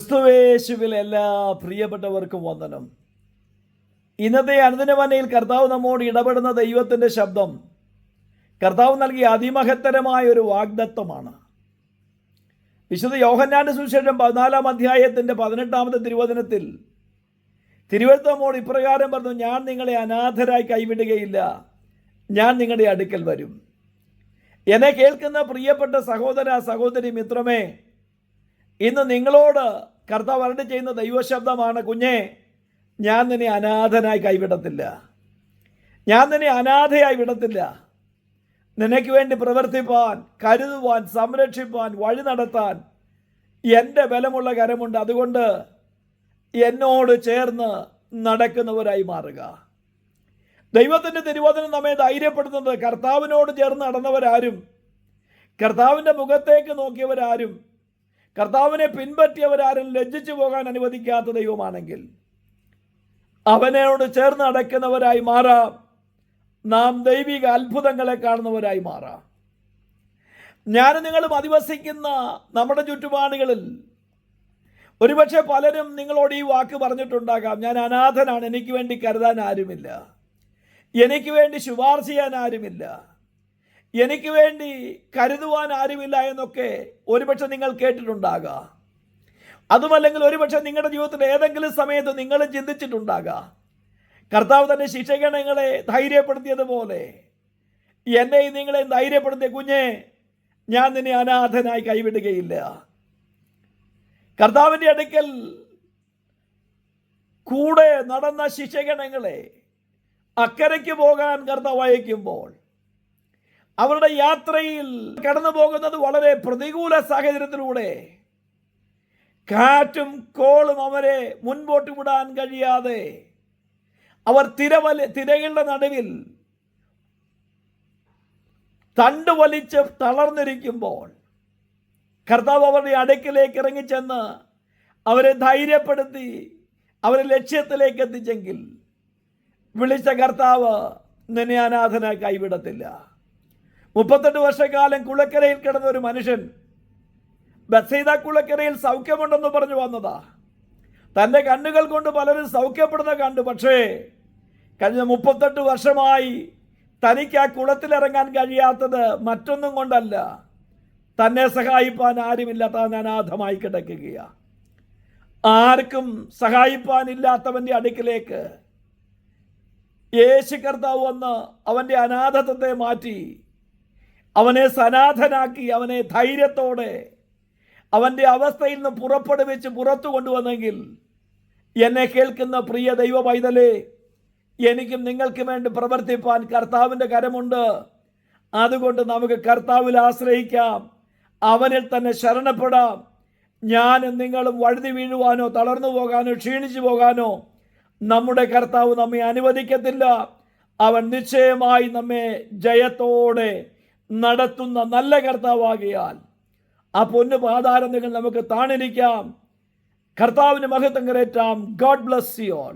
ക്രിസ്തുവേശുവിൽ എല്ലാ പ്രിയപ്പെട്ടവർക്കും വന്ദനം. ഇന്നത്തെ അനുദിനവനയിൽ കർത്താവ് നമ്മോട് ഇടപെടുന്ന ദൈവത്തിൻ്റെ ശബ്ദം കർത്താവ് നൽകിയ അതിമഹത്തരമായ ഒരു വാഗ്ദത്തമാണ്. വിശുദ്ധ യോഹന്നാന്റെ സുവിശേഷം 14-ാം അധ്യായത്തിൻ്റെ 18-ാമത്തെ തിരുവചനത്തിൽ തിരുവചനം നമ്മോട് ഇപ്രകാരം പറഞ്ഞു: ഞാൻ നിങ്ങളെ അനാഥരായി കൈവിടുകയില്ല, ഞാൻ നിങ്ങളുടെ അടുക്കൽ വരും. എന്നെ കേൾക്കുന്ന പ്രിയപ്പെട്ട സഹോദര സഹോദരി മിത്രമേ, ഇന്ന് നിങ്ങളോട് കർത്താവ് അരുളി ചെയ്യുന്ന ദൈവശബ്ദമാണ്: കുഞ്ഞെ, ഞാൻ നിന്നെ അനാഥനായി കൈവിടത്തില്ല, ഞാൻ നിന്നെ അനാഥയായി വിടത്തില്ല. നിനക്ക് വേണ്ടി പ്രവർത്തിപ്പാൻ, കരുതുവാൻ, സംരക്ഷിപ്പാൻ, വഴി നടത്താൻ എൻ്റെ ബലമുള്ള കരമുണ്ട്. അതുകൊണ്ട് എന്നോട് ചേർന്ന് നടക്കുന്നവരായി മാറുക. ദൈവത്തിൻ്റെ തിരുവചനം നമ്മെ ധൈര്യപ്പെടുത്തുന്നത് കർത്താവിനോട് ചേർന്ന് നടന്നവരാരും, കർത്താവിൻ്റെ മുഖത്തേക്ക് നോക്കിയവരാരും, കർത്താവിനെ പിൻപറ്റിയവരാരും ലജ്ജിച്ചു പോകാൻ അനുവദിക്കാത്ത ദൈവമാണെങ്കിൽ അവനോട് ചേർന്ന് നടക്കുന്നവരായി മാറാം. നാം ദൈവിക അത്ഭുതങ്ങളെ കാണുന്നവരായി മാറാം. ഞാനും നിങ്ങളും അധിവസിക്കുന്ന നമ്മുടെ ചുറ്റുപാടുകളിൽ ഒരുപക്ഷെ പലരും നിങ്ങളോട് ഈ വാക്ക് പറഞ്ഞിട്ടുണ്ടാകാം: ഞാൻ അനാഥനാണ്, എനിക്ക് വേണ്ടി കരുതാൻ ആരുമില്ല, എനിക്ക് വേണ്ടി ശുപാർശ ചെയ്യാൻ ആരുമില്ല, എനിക്ക് വേണ്ടി കരുതുവാൻ ആരുമില്ല എന്നൊക്കെ ഒരുപക്ഷെ നിങ്ങൾ കേട്ടിട്ടുണ്ടാകാം. അതുമല്ലെങ്കിൽ ഒരുപക്ഷെ നിങ്ങളുടെ ജീവിതത്തിൽ ഏതെങ്കിലും സമയത്ത് നിങ്ങൾ ചിന്തിച്ചിട്ടുണ്ടാകാം. കർത്താവ് തന്നെ ശിക്ഷകണങ്ങളെ ധൈര്യപ്പെടുത്തിയതുപോലെ എന്നെയും നിങ്ങളെയും ധൈര്യപ്പെടുത്തിയ: കുഞ്ഞെ, ഞാൻ നിന്നെ അനാഥനായി കൈവിടുകയില്ല. കർത്താവിൻ്റെ അടുക്കൽ കൂടെ നടന്ന ശിക്ഷകണങ്ങളെ അക്കരയ്ക്ക് പോകാൻ കർത്താവ് അയക്കുമ്പോൾ അവരുടെ യാത്രയിൽ കടന്നു പോകുന്നത് വളരെ പ്രതികൂല സാഹചര്യത്തിലൂടെ, കാറ്റും കോളും അവരെ മുൻപോട്ട് വിടാൻ കഴിയാതെ അവർ തിരകളുടെ നടുവിൽ തണ്ട് വലിച്ച് തളർന്നിരിക്കുമ്പോൾ കർത്താവ് അവരുടെ അടുക്കിലേക്ക് ഇറങ്ങിച്ചെന്ന് അവരെ ധൈര്യപ്പെടുത്തി അവരെ ലക്ഷ്യത്തിലേക്ക് എത്തിച്ചെങ്കിൽ വിളിച്ച കർത്താവ് നിന്നെ അനാഥനായി കൈവിടത്തില്ല. 38 വർഷക്കാലം കുളക്കരയിൽ കിടന്ന ഒരു മനുഷ്യൻ ബത്സയിദ കുളക്കരയിൽ സൗഖ്യമുണ്ടെന്ന് പറഞ്ഞു വന്നതാ. തൻ്റെ കണ്ണുകൾ കൊണ്ട് പലരും സൗഖ്യപ്പെടുന്ന കണ്ടു. പക്ഷേ കഴിഞ്ഞ 38 വർഷമായി തനിക്ക് ആ കുളത്തിലിറങ്ങാൻ കഴിയാത്തത് മറ്റൊന്നും കൊണ്ടല്ല, തന്നെ സഹായിപ്പാൻ ആരുമില്ല. താൻ അനാഥമായി കിടക്കുകയാണ്. ആർക്കും സഹായിപ്പാനില്ലാത്തവൻ്റെ അടുക്കിലേക്ക് യേശു കർത്താവ് വന്ന് അവൻ്റെ അനാഥത്വത്തെ മാറ്റി അവനെ സനാഥനാക്കി അവനെ ധൈര്യത്തോടെ അവൻ്റെ അവസ്ഥയിൽ നിന്ന് പുറപ്പെടുവിച്ച് പുറത്തു കൊണ്ടുവന്നെങ്കിൽ, എന്നെ കേൾക്കുന്ന പ്രിയ ദൈവ പൈതലേ, എനിക്കും നിങ്ങൾക്കും വേണ്ടി പ്രവർത്തിപ്പാൻ കർത്താവിൻ്റെ കരമുണ്ട്. അതുകൊണ്ട് നമുക്ക് കർത്താവിൽ ആശ്രയിക്കാം, അവനിൽ തന്നെ ശരണപ്പെടാം. ഞാനും നിങ്ങളും വഴുതി വീഴുവാനോ തളർന്നു പോകാനോ ക്ഷീണിച്ചു പോകാനോ നമ്മുടെ കർത്താവ് നമ്മെ അനുവദിക്കത്തില്ല. അവൻ നിശ്ചയമായി നമ്മെ ജയത്തോടെ നടത്തുന്ന നല്ല കർത്താവാകിയാൽ ആ പൊന്നു പാതാരം നിങ്ങൾ നമുക്ക് താണിരിക്കാം. കർത്താവിന് മഹത്വം കരേറ്റാം. God bless you all.